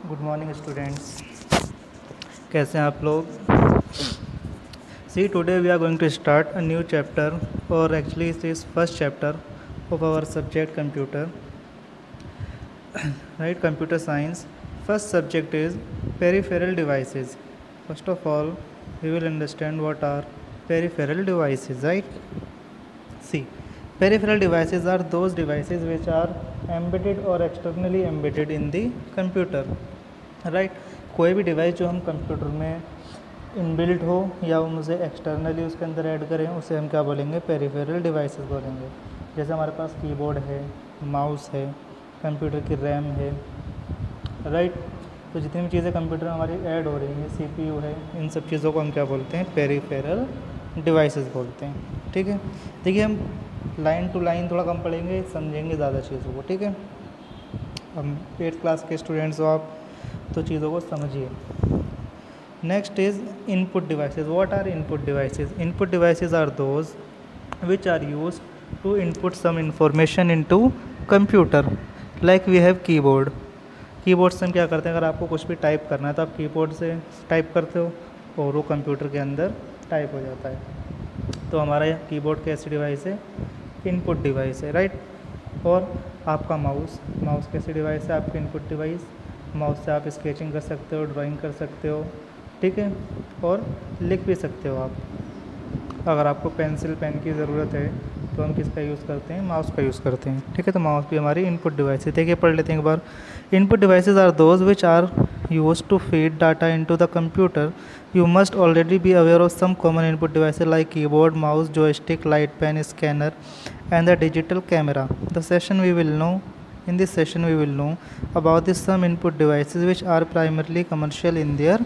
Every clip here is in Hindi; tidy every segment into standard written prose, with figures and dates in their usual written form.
गुड मॉर्निंग स्टूडेंट्स, कैसे हैं आप लोग। See today we are going to start a new chapter और actually it is first chapter of our subject computer, right. Computer science first subject is peripheral devices. First of all we will understand what are peripheral devices, right. See peripheral devices are those devices which are embedded or externally embedded in the computer, right। कोई भी डिवाइस जो हम कंप्यूटर में इनबिल्ट हो या हम उसे एक्सटर्नली उसके अंदर ऐड करें उसे हम क्या बोलेंगे, पेरिफेरल डिवाइसेस बोलेंगे। जैसे हमारे पास कीबोर्ड है, माउस है, कंप्यूटर की रैम है, राइट। तो जितनी भी चीज़ें कंप्यूटर में हमारी ऐड हो रही हैं, CPU है, इन सब चीज़ों को हम क्या बोलते हैं, पेरिफेरल डिवाइसेस बोलते हैं। ठीक है, देखिए हम लाइन टू लाइन थोड़ा कम पढ़ेंगे, समझेंगे ज़्यादा चीज़ों को। ठीक है, हम 8th क्लास के स्टूडेंट्स हो आप, तो चीज़ों को समझिए। Next is input devices. What are input devices? Input devices are those which are use to input some information into computer. Like we have keyboard. Keyboard से हम क्या करते हैं, अगर आपको कुछ भी टाइप करना है तो आप कीबोर्ड से टाइप करते हो और वो कंप्यूटर के अंदर टाइप हो जाता है। तो हमारा यह कीबोर्ड कैसी डिवाइस है, इनपुट डिवाइस है, राइट। और आपका माउस कैसी डिवाइस है, आपकी इनपुट डिवाइस। माउस से आप स्केचिंग कर सकते हो, ड्राइंग कर सकते हो, ठीक है, और लिख भी सकते हो आप। अगर आपको पेंसिल पेन की ज़रूरत है तो हम किसका यूज़ करते हैं, माउस का यूज़ करते हैं। ठीक है, तो माउस भी हमारी इनपुट डिवाइस है। देखिए पढ़ लेते हैं एक बार। Input devices are those which are use to feed data into the computer. You must already be aware of some common input devices like keyboard, mouse, joystick, light pen, scanner, and the digital camera. In this session we will know about some input devices which are primarily commercial in their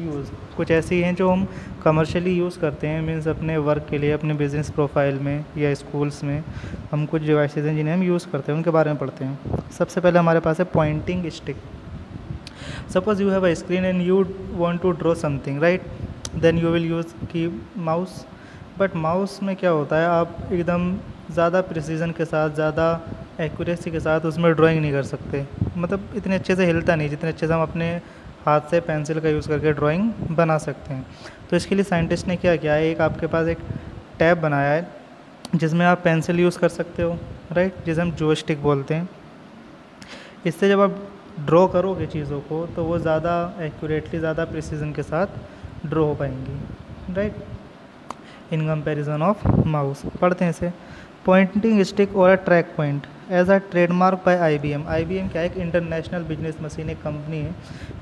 use. कुछ ऐसी हैं जो हम कमर्शियली यूज़ करते हैं, मीन्स अपने वर्क के लिए, अपने बिजनेस प्रोफाइल में या स्कूल्स में हम कुछ डिवाइसेज हैं जिन्हें हम यूज़ करते हैं, उनके बारे में पढ़ते हैं। सबसे पहले हमारे पास है pointing stick. Suppose you have a screen and you want to draw something, right? Then you will use की mouse. But mouse में क्या होता है, आप एकदम ज़्यादा प्रिसीजन के साथ, ज़्यादा एक्यूरेसी के साथ उसमें ड्राइंग नहीं कर सकते। मतलब इतने अच्छे से हिलता नहीं जितने अच्छे से हम अपने हाथ से पेंसिल का यूज़ करके ड्राइंग बना सकते हैं। तो इसके लिए साइंटिस्ट ने क्या किया है, एक आपके पास एक टैब बनाया है जिसमें आप पेंसिल यूज़ कर सकते हो, राइट, जिसे हम जॉयस्टिक बोलते हैं। इससे जब आप ड्रॉ करोगे चीज़ों को तो वो ज़्यादा एक्यूरेटली, ज़्यादा प्रिसीजन के साथ ड्रॉ हो पाएंगी, right, in comparison of mouse. पढ़ते हैं इसे। पॉइंटिंग स्टिक और a track point as a trademark by IBM। IBM क्या है, एक इंटरनेशनल बिजनेस मशीन, एक कंपनी है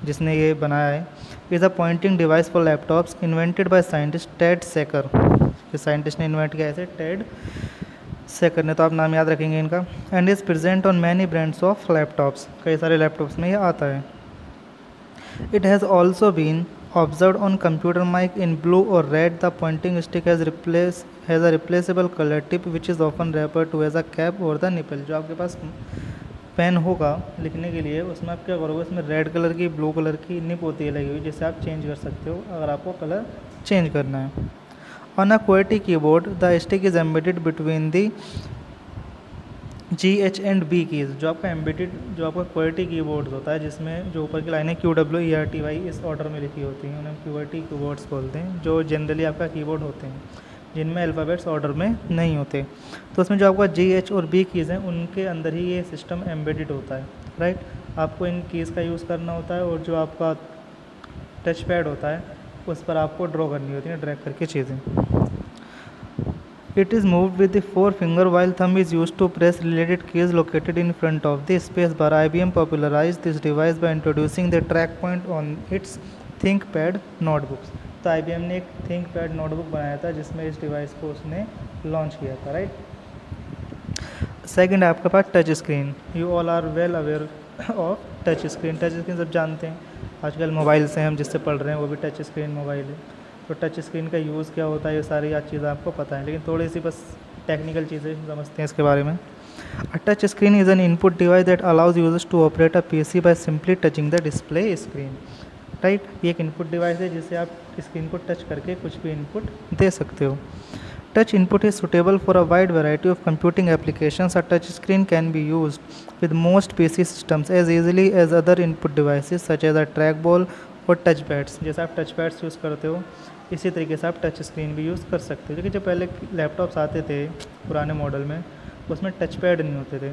जिसने ये बनाया है। Is a pointing device for laptops invented by scientist Ted Selker. ये साइंटिस्ट ने इन्वेंट किया है, टेड सेकर ने, तो आप नाम याद रखेंगे इनका। And is present on many brands of laptops. कई सारे लैपटॉप्स में ये आता है। It has also been observe on computer mic in blue और red. The pointing stick has a replaceable colour tip which is often refer to as a cap और द निपल। जो आपके पास पेन होगा लिखने के लिए, उसमें आप क्या करोगे, उसमें रेड कलर की, ब्लू कलर की निप होती है लगी हुई, जिससे आप चेंज कर सकते हो अगर आपको कलर चेंज करना है। On a QWERTY keyboard, the stick is embedded between the G, H and B keys। जो आपका QWERTY कीबोर्ड होता है जिसमें जो ऊपर की लाइनें QWERTY इस ऑर्डर में लिखी होती हैं, उन्हें QWERTY कीबोर्ड्स बोलते हैं, जो जनरली आपका कीबोर्ड होते हैं जिनमें अल्फ़ाबेट्स ऑर्डर में नहीं होते। तो उसमें जो आपका G, H और B कीज़ हैं उनके अंदर ही ये सिस्टम एम्बेडेड होता है, राइट। आपको इन कीज़ का यूज़ करना होता है और जो आपका टच पैड होता है उस पर आपको ड्रॉ करनी होती है, ड्रैग करके चीज़ें। It is moved with the forefinger while thumb is used to press related keys located in front of the space bar. IBM popularized this device by introducing the track point on its ThinkPad notebooks। तो IBM ने एक ThinkPad नोटबुक बनाया था जिसमें इस डिवाइस को उसने लॉन्च किया था, राइट। सेकेंड है आपके पास touch screen. You all are well aware of touch screen. Touch screen सब जानते हैं, आजकल मोबाइल से हम जिससे पढ़ रहे हैं वो भी टच स्क्रीन मोबाइल है। तो टच स्क्रीन का यूज़ क्या होता है, ये सारी चीज़ें आपको पता है, लेकिन थोड़ी सी बस टेक्निकल चीज़ें समझते हैं इसके बारे में। A touch screen is an input device that allows users to operate a PC by simply touching the display screen, right. ये एक इनपुट डिवाइस है जिससे आप स्क्रीन को टच करके कुछ भी इनपुट दे सकते हो। Touch input is suitable for a wide variety of computing applications. A touch screen can be used with most PC systems as easily as other input devices such as a trackball और टच पैड्स. जैसे आप टच पैड्स यूज़ करते हो इसी तरीके से आप टच स्क्रीन भी यूज़ कर सकते हो. क्योंकि जो पहले लैपटॉप्स आते थे पुराने मॉडल में उसमें टच पैड नहीं होते थे,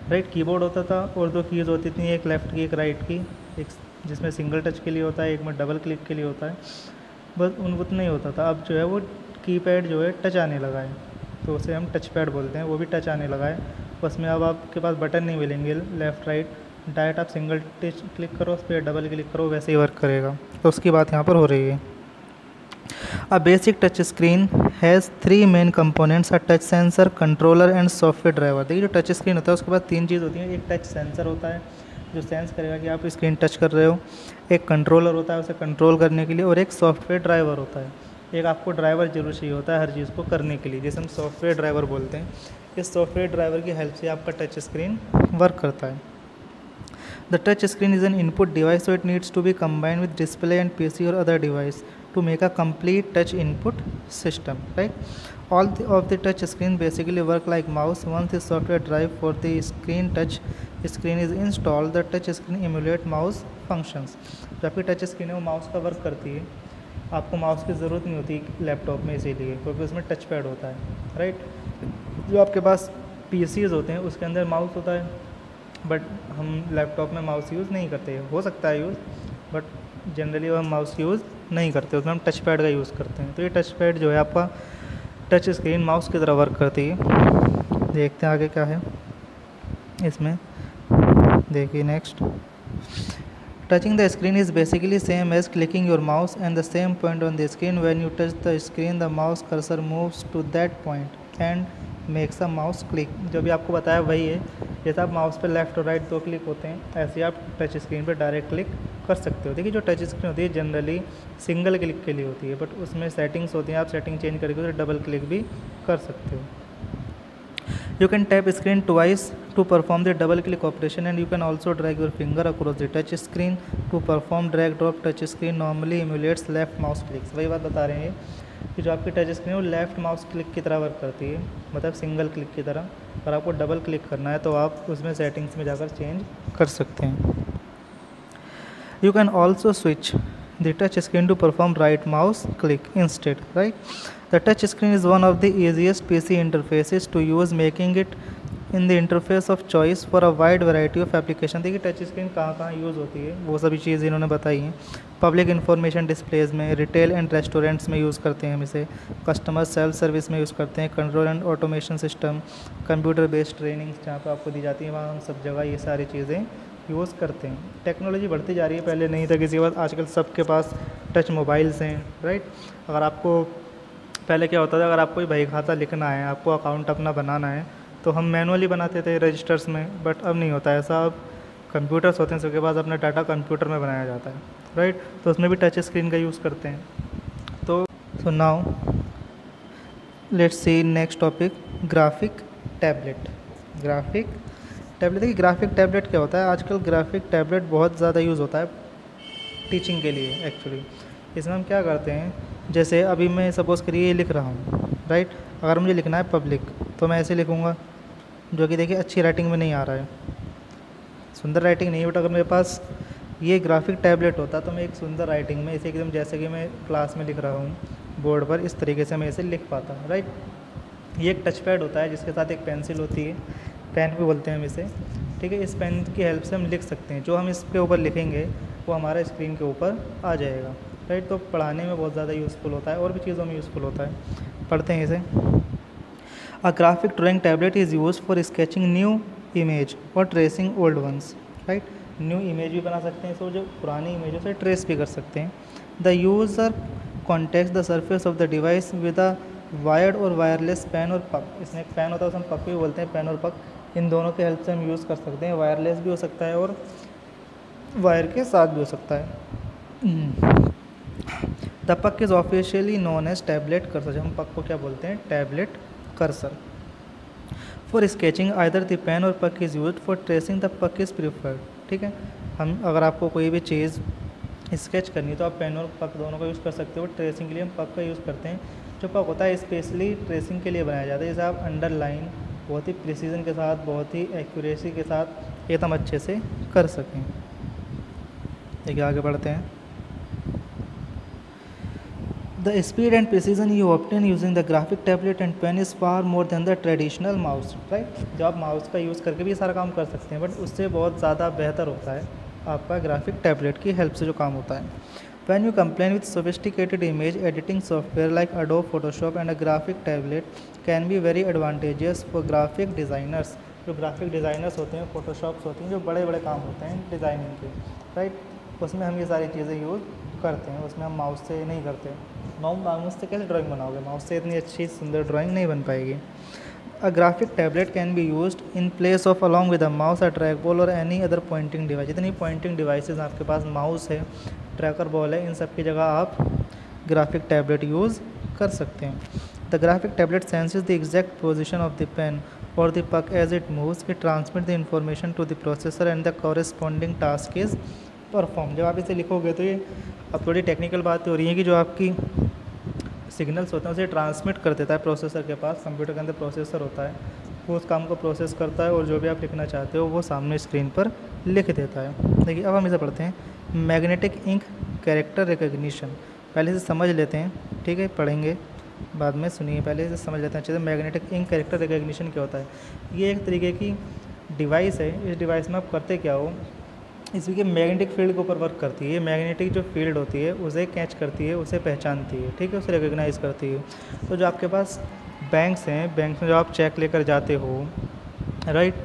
राइट. कीबोर्ड होता था और दो कीज़ होती थी, एक लेफ़्ट की एक राइट की, एक जिसमें सिंगल टच के लिए होता है, एक में डबल क्लिक के लिए होता है, बस उतना ही होता था. अब जो है वो कीपैड जो है टच आने लगा है तो उसे हम टच पैड बोलते हैं, वो भी टच आने लगा है. उसमें अब आपके पास बटन नहीं मिलेंगे लेफ़्ट राइट, डायरेक्ट आप सिंगल टच क्लिक करो उस पर, डबल क्लिक करो वैसे ही वर्क करेगा. तो उसकी बात यहाँ पर हो रही है. A basic touch screen has three main components: a touch sensor, controller and software driver. देखिए जो टच स्क्रीन होता है उसके बाद तीन चीज़ होती हैं. एक टच सेंसर होता है जो सेंस करेगा कि आप स्क्रीन टच कर रहे हो, एक कंट्रोलर होता है उसे कंट्रोल करने के लिए, और एक सॉफ्टवेयर ड्राइवर होता है. एक आपको ड्राइवर जरूर चाहिए होता है हर चीज़ को करने के लिए, जिसे हम सॉफ्टवेयर ड्राइवर बोलते हैं. इस सॉफ्टवेयर ड्राइवर की हेल्प से आपका टच स्क्रीन वर्क करता है. The touch screen is an input device, so it needs to be combined with display and PC or other device to make a complete touch input system, right? All of the touch screen basically work like mouse. Once the software drive for the touch screen is installed, the touch screen emulate mouse functions. जो आपकी टच स्क्रीन है वो माउस का वर्क करती है. आपको माउस की ज़रूरत नहीं होती लैपटॉप में इसीलिए, क्योंकि उसमें टच पैड होता है, राइट. जो आपके पास PCs होते हैं उसके अंदर माउस होता है, बट हम लैपटॉप में माउस यूज़ नहीं करते. हो सकता है यूज़, बट जनरली हम माउस यूज़ नहीं करते, उसमें हम टच पैड का यूज़ करते हैं. तो ये टच पैड जो है आपका टच स्क्रीन माउस की तरह वर्क करती है. देखते हैं आगे क्या है इसमें. देखिए next. Touching the screen is basically same as clicking your mouse and the same point on the screen. When you touch the screen, the mouse cursor moves to that point and makes a mouse click. जो भी आपको बताया वही है. जैसे आप माउस पर लेफ़्ट और राइट दो क्लिक होते हैं, ऐसे आप टच स्क्रीन पर डायरेक्ट क्लिक कर सकते हो. देखिए जो टच स्क्रीन होती है जनरली सिंगल क्लिक के लिए होती है, बट उसमें सेटिंग्स होती हैं, आप सेटिंग चेंज करके तो डबल क्लिक भी कर सकते हो. You can tap screen twice to perform the double click operation, and you can also drag your finger across the touch screen to perform drag drop. Touch screen normally emulates left mouse clicks. वही बात बता रहे हैं कि जो आपकी टच स्क्रीन है वो लेफ़्ट माउस क्लिक की तरह वर्क करती है, मतलब सिंगल क्लिक की तरह. अगर आपको डबल क्लिक करना है तो आप उसमें सेटिंग्स में जाकर चेंज कर सकते हैं. You can also switch the touch screen to perform right mouse click instead, right? The touch screen is one of the easiest PC interfaces to use, making it in the interface of choice for a wide variety of application. देखिए टच स्क्रीन कहाँ यूज़ होती है वो सभी चीज़ इन्होंने बताई हैं. पब्लिक इन्फॉर्मेशन डिस्प्लेज में, रिटेल एंड रेस्टोरेंट्स में यूज़ करते हैं हम इसे, कस्टमर सेल्फ सर्विस में यूज़ करते हैं, control and automation system, computer based trainings जहाँ पर आपको दी जाती है वहाँ हम सब जगह ये सारी चीज़ें यूज़ करते हैं. टेक्नोलॉजी बढ़ती जा रही है, पहले नहीं था किसी के पास, आजकल सबके पास टच मोबाइल्स हैं, राइट. अगर आपको पहले क्या होता था, अगर आपको बही खाता लिखना है, आपको अकाउंट अपना बनाना है तो हम मैनुअली बनाते थे रजिस्टर्स में, बट अब नहीं होता है ऐसा. अब कंप्यूटर्स होते हैं सबके पास, अपना डाटा कंप्यूटर में बनाया जाता है, राइट. तो उसमें भी टच स्क्रीन का यूज़ करते हैं. तो now let's see next topic, graphic tablet. Graphic tablet. देखिए ग्राफिक टैबलेट क्या होता है, आजकल ग्राफिक टैबलेट बहुत ज़्यादा यूज़ होता है टीचिंग के लिए एक्चुअली. इसमें हम क्या करते हैं, जैसे अभी मैं सपोज़ करिए ये लिख रहा हूँ, राइट. अगर मुझे लिखना है पब्लिक तो मैं ऐसे लिखूँगा, जो कि देखिए अच्छी राइटिंग में नहीं आ रहा है, सुंदर राइटिंग नहीं है. बट अगर मेरे पास ये ग्राफिक टैबलेट होता तो मैं एक सुंदर राइटिंग में इसे एकदम जैसे कि मैं क्लास में लिख रहा हूँ बोर्ड पर, इस तरीके से मैं इसे लिख पाता, राइट. ये एक टच पैड होता है जिसके साथ एक पेंसिल होती है, पेन भी बोलते हैं हम इसे, ठीक है. इस पेन की हेल्प से हम लिख सकते हैं. जो हम इसके ऊपर लिखेंगे वो हमारा स्क्रीन के ऊपर आ जाएगा, राइट. तो पढ़ाने में बहुत ज़्यादा यूज़फुल होता है और भी चीज़ों में यूज़फुल होता है. पढ़ते हैं इसे. A graphic drawing tablet is use for sketching new image और tracing old ones, right. New image भी बना सकते हैं, सो जो पुरानी इमेज से ट्रेस भी कर सकते हैं. The user contact the surface of the device with a wired और वायरलेस पेन और पक. इसमें एक पेन होता है, उसे हम पक भी बोलते हैं, पेन और पक. इन दोनों के हेल्प से हम यूज़ कर सकते हैं. वायरलेस भी हो सकता है और वायर के साथ भी हो सकता है. The puck is officially known as tablet cursor. हम पक को क्या बोलते हैं, tablet cursor. For sketching either the pen और puck is use, for tracing the puck is preferred, ठीक है. हम अगर आपको कोई भी चीज़ स्केच करनी है तो आप पेन और पक दोनों का यूज़ कर सकते हो. ट्रेसिंग के लिए हम पक का यूज़ करते हैं. जो पक होता है स्पेशली ट्रेसिंग के लिए बनाया जाता है, जैसे आप अंडरलाइन बहुत ही प्रिसीजन के साथ, बहुत ही एक्यूरेसी के साथ एकदम अच्छे से कर सकें। देखिए आगे बढ़ते हैं। The speed and precision you obtain using the graphic tablet and pen is far more than the traditional mouse, right. जब आप माउस का यूज़ करके भी सारा काम कर सकते हैं, बट उससे बहुत ज़्यादा बेहतर होता है आपका ग्राफिक टैबलेट की हेल्प से जो काम होता है। When you combine with sophisticated image editing software like Adobe Photoshop and a graphic tablet can be very advantageous for graphic designers। जो ग्राफिक डिज़ाइनर्स होते हैं, फोटोशॉप्स होती हैं, जो बड़े बड़े काम होते हैं डिज़ाइनिंग के, राइट, उसमें हम ये सारी चीज़ें यूज़ करते हैं। उसमें हम माउस से नहीं करते। माउस से कैसे ड्राइंग बनाओगे? माउस से इतनी अच्छी सुंदर ड्राइंग नहीं बन पाएगी। A graphic tablet can be used in place of along with a mouse, a trackball or any other pointing device। जितनी pointing devices आपके पास, माउस है, ट्रैकर बॉल है, इन सब की जगह आप ग्राफिक टैबलेट यूज़ कर सकते हैं। The graphic tablet senses the exact position of the pen और the puck as it moves. It transmit the information to the processor and the corresponding task is perform. जब आप इसे लिखोगे तो ये अब थोड़ी टेक्निकल बात हो रही है कि जो आपकी सिग्नल्स होते हैं उसे ट्रांसमिट कर देता है प्रोसेसर के पास। कंप्यूटर के अंदर प्रोसेसर होता है, वो उस काम को प्रोसेस करता है और जो भी आप लिखना चाहते हो वो सामने स्क्रीन पर लिख देता है। देखिए अब हम इसे पढ़ते हैं। मैग्नेटिक इंक कैरेक्टर रिकग्निशन, पहले से समझ लेते हैं, ठीक है, पढ़ेंगे बाद में, सुनिए, पहले से समझ लेते हैं अच्छे से। मैग्नेटिक इंक कैरेक्टर रिकग्निशन क्या होता है? ये एक तरीके की डिवाइस है। इस डिवाइस में आप करते क्या हो, इसकी मैग्नेटिक फील्ड के ऊपर वर्क करती है। मैग्नेटिक जो फील्ड होती है उसे कैच करती है, उसे पहचानती है, ठीक है, उसे रिकग्नाइज़ करती है। तो जो आपके पास बैंक्स हैं, बैंक में जो आप चेक लेकर जाते हो, राइट,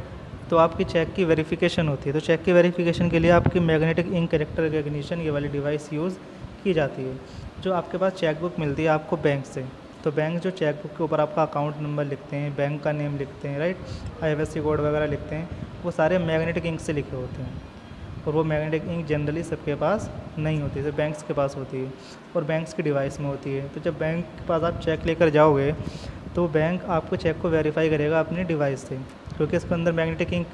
तो आपकी चेक की वेरिफिकेशन होती है। तो चेक की वेरिफिकेशन के लिए आपकी मैग्नेटिक इंक कैरेक्टर रिकग्निशन ये वाली डिवाइस यूज़ की जाती है। जो आपके पास चेक बुक मिलती है आपको बैंक से, तो बैंक जो चेक बुक के ऊपर आपका अकाउंट नंबर लिखते हैं, बैंक का नेम लिखते हैं, राइट, IFSC कोड वगैरह लिखते हैं, वो सारे मैग्नेटिक इंक से लिखे होते हैं। और वो मैग्नेटिक इंक जनरली सबके पास नहीं होती, सिर्फ बैंक्स के पास होती है और बैंक्स की डिवाइस में होती है। तो जब बैंक के पास आप चेक लेकर जाओगे तो बैंक आपको चेक को वेरीफाई करेगा अपनी डिवाइस से, क्योंकि इसके अंदर मैग्नेटिक इंक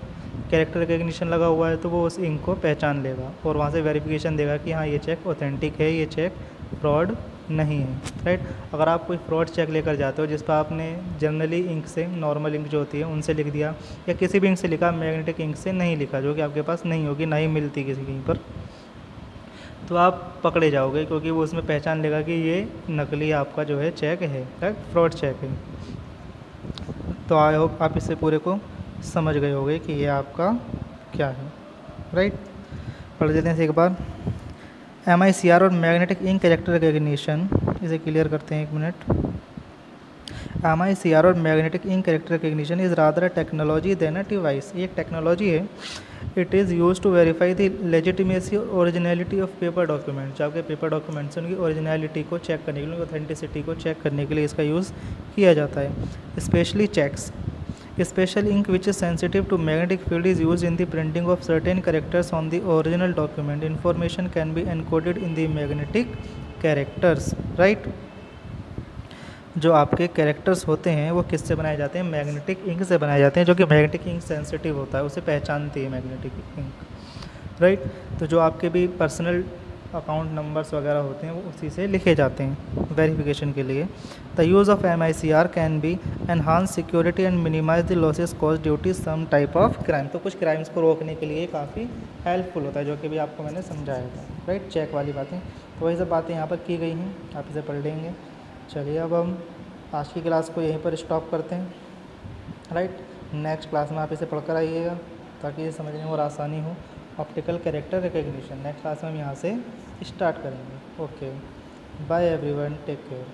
कैरेक्टर रिकग्निशन लगा हुआ है। तो वो उस इंक को पहचान लेगा और वहाँ से वेरिफिकेशन देगा कि हाँ ये चेक ऑथेंटिक है, ये चेक फ्रॉड नहीं है, राइट। अगर आप कोई फ्रॉड चेक लेकर जाते हो जिस पर आपने जनरली इंक से, नॉर्मल इंक जो होती है उनसे लिख दिया, या किसी भी इंक से लिखा, मैग्नेटिक इंक से नहीं लिखा, जो कि आपके पास नहीं होगी, ना ही मिलती किसी कहीं पर, तो आप पकड़े जाओगे, क्योंकि वो उसमें पहचान लेगा कि ये नकली आपका जो है चेक है, राइट, फ्रॉड चेक है। तो आई होप आप इससे पूरे को समझ गए होंगे कि ये आपका क्या है, राइट। पढ़ लेते हैं एक बार। MICR और मैग्नेटिक इंक कैरेक्टर रिकग्निशन, इसे क्लियर करते हैं एक मिनट। MICR और magnetic ink character recognition is rather a technology than a device. ये एक टेक्नोलॉजी है। It is use to verify the legitimacy और ओरिजिनलिटी ऑफ पेपर डॉक्यूमेंट्स। जो आपके पेपर डॉक्यूमेंट्स हैं उनकी ओरिजिनलिटी को चेक करने के लिए, ऑथेंटिसिटी को चेक करने के लिए इसका यूज़ किया जाता है। Specially cheques, special ink which is sensitive to magnetic field is used in the printing of certain characters on the original document. Information can be encoded in the magnetic characters, right। जो आपके कैरेक्टर्स होते हैं वो किससे बनाए जाते हैं? मैग्नेटिक इंक से बनाए जाते हैं, जो कि मैग्नेटिक इंक सेंसिटिव होता है, उसे पहचानती है मैग्नेटिक इंक, राइट। तो जो आपके भी पर्सनल अकाउंट नंबर्स वगैरह होते हैं वो उसी से लिखे जाते हैं वेरिफिकेशन के लिए। The use of MICR can be enhance security and minimize the losses cause due to some type of crime. तो कुछ क्राइम्स को रोकने के लिए काफ़ी हेल्पफुल होता है, जो कि भी आपको मैंने समझाया था, राइट, चेक वाली बातें। तो वही सब बातें यहाँ पर की गई हैं, आप इसे पढ़ लेंगे। चलिए अब हम आज की क्लास को यहीं पर स्टॉप करते हैं, राइट। नेक्स्ट क्लास में आप इसे पढ़कर आइएगा ताकि ये समझने में और आसानी हो। Optical character recognition next class में हम यहाँ से स्टार्ट करेंगे। Okay, bye everyone, take care.